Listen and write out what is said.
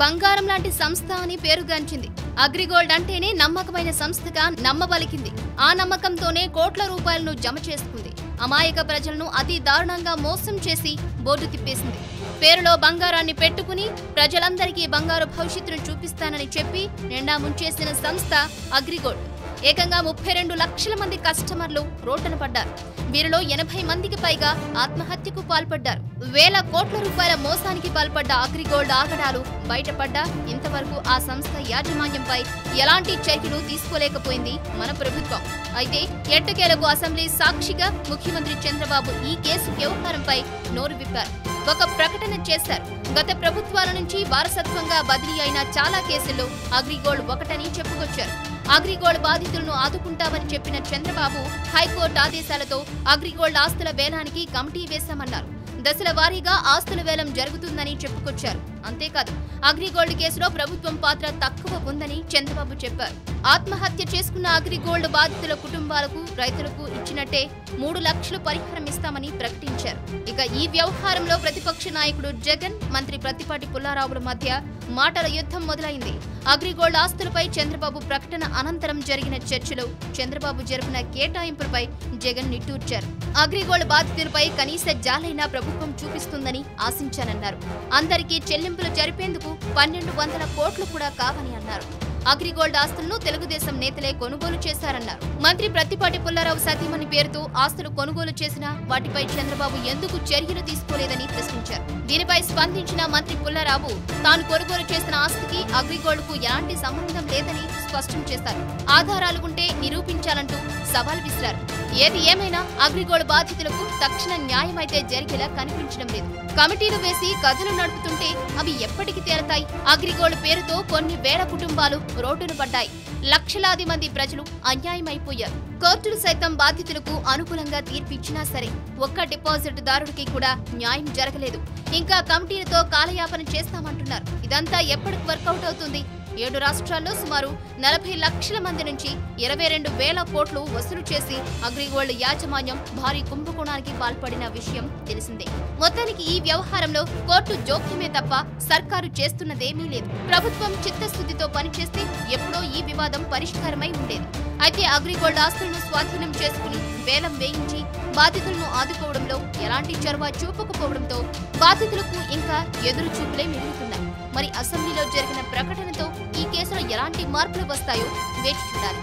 బంగారం లాంటి సంస్థ అని పేరుగాంచింది. అగ్రిగోల్డ్ అంటేనే నమ్మకమైన సంస్థగా నమ్మబలికింది. ఆ నమ్మకంతోనే కోట్ల రూపాయలను జమ చేసుకుంది. అమాయక ప్రజలను అతి దారుణంగా మోసం చేసి బోర్డు తిప్పేసింది. పేరులో బంగారాన్ని పెట్టుకుని ప్రజలందరికీ బంగారు భవిష్యత్తును చూపిస్తానని చెప్పి నిండా ముంచేసిన సంస్థ అగ్రిగోల్డ్. ఏకంగా 32 లక్షల మంది కస్టమర్లు రోడ్డున పడ్డారు. వీరిలో 80 మందికి పైగా ఆత్మహత్యకు పాల్పడ్డారు. వేల కోట్ల రూపాయల మోసానికి పాల్పడ్డ అగ్రిగోల్డ్ ఆగడాలు బయటపడ్డా ఇంతవరకు ఆ సంస్థ యాజమాన్యంపై ఎలాంటి చర్యలు తీసుకోలేకపోయింది మన ప్రభుత్వం. అయితే ఎట్టకేలకు అసెంబ్లీ సాక్షిగా ముఖ్యమంత్రి చంద్రబాబు ఈ కేసు వ్యవహారంపై నోరు విప్పారు. ఒక ప్రకటన చేశారు. గత ప్రభుత్వాల నుంచి వారసత్వంగా బదిలీ అయిన చాలా కేసుల్లో అగ్రిగోల్డ్ ఒకటని చెప్పుకొచ్చారు. అగ్రిగోల్డ్ బాధితులను ఆదుకుంటామని చెప్పిన చంద్రబాబు హైకోర్టు ఆదేశాలతో అగ్రిగోల్డ్ ఆస్తుల వేలానికి కమిటీ వేశామన్నారు. దశల వారీగా ఆస్తుల వేలం జరుగుతుందని చెప్పుకొచ్చారు. అంతేకాదు అగ్రిగోల్డ్ కేసులో ప్రభుత్వం పాత్ర తక్కువ ఉందని చంద్రబాబు చెప్పారు. ఆత్మహత్య చేసుకున్న అగ్రిగోల్డ్ బాధితుల కుటుంబాలకు, రైతులకు ఇచ్చినట్టే 3 లక్షలు పరిహారం ఇస్తామని ప్రకటించారు. ఇక ఈ వ్యవహారంలో ప్రతిపక్ష నాయకుడు జగన్, మంత్రి ప్రత్తిపాటి పుల్లారావుల మధ్య మాటల యుద్ధం మొదలైంది. అగ్రిగోల్డ్ ఆస్తులపై చంద్రబాబు ప్రకటన అనంతరం జరిగిన చర్చలో చంద్రబాబు జరిపిన కేటాయింపులపై జగన్ నిట్టూర్చారు. అగ్రిగోల్డ్ బాధితులపై కనీస జాలైనా ప్రభుత్వం చూపిస్తుందని ఆశించానన్నారు. అందరికీ చెల్లింపులు జరిపేందుకు 1200 కోట్లు కూడా కావని అన్నారు. అగ్రిగోల్డ్ ఆస్తులను తెలుగుదేశం నేతలే కొనుగోలు చేశారన్నారు. మంత్రి ప్రత్తిపాటి పుల్లారావు సతీమణి పేరుతో ఆస్తులు కొనుగోలు చేసినా వాటిపై చంద్రబాబు ఎందుకు చర్యలు తీసుకోలేదని ప్రశ్నించారు. దీనిపై స్పందించిన మంత్రి పుల్లారావు తాను కొనుగోలు చేసిన ఆస్తికి అగ్రిగోల్డ్ కు ఎలాంటి సంబంధం లేదని స్పష్టం చేశారు. ఆధారాలు ఉంటే నిరూపించాలంటూ సవాల్ విసిరారు. ఏది ఏమైనా అగ్రిగోల్డ్ బాధితులకు తక్షణ న్యాయం అయితే జరిగేలా కనిపించడం లేదు. కమిటీలు వేసి కథలు నడుపుతుంటే అవి ఎప్పటికి తేలతాయి? అగ్రిగోల్డ్ పేరుతో కొన్ని వేల కుటుంబాలు రోడ్డున పడ్డాయి. లక్షలాది మంది ప్రజలు అన్యాయమైపోయారు. కోర్టులు సైతం బాధితులకు అనుకూలంగా తీర్పిచ్చినా సరే ఒక్క డిపాజిట్ దారుడికి కూడా న్యాయం జరగలేదు. ఇంకా కమిటీలతో కాలయాపన చేస్తామంటున్నారు. ఇదంతా ఎప్పటికి వర్కౌట్ అవుతుంది? 7 రాష్ట్రాల్లో సుమారు 40 లక్షల మంది నుంచి 22,000 కోట్లు వసూలు చేసి అగ్రిగోల్డ్ యాజమాన్యం భారీ కుంభకోణానికి పాల్పడిన విషయం తెలిసిందే. మొత్తానికి ఈ వ్యవహారంలో కోర్టు జోక్యమే తప్ప సర్కారు చేస్తున్నదేమీ లేదు. ప్రభుత్వం చిత్తశుద్ధితో పనిచేస్తే ఎప్పుడో ఈ వివాదం పరిష్కారమై ఉండేది. అయితే అగ్రిగోల్డ్ ఆస్తులను స్వాధీనం చేసుకుని వేలం వేయించి బాధితులను ఆదుకోవడంలో ఎలాంటి చొరవ చూపకపోవడంతో బాధితులకు ఇంకా ఎదురు చూపులే మిగులుతున్నాయి. మరి అసెంబ్లీలో జరిగిన ప్రకటనతో ఈ కేసులో ఎలాంటి మార్పులు వస్తాయో వేచి చూడాలి.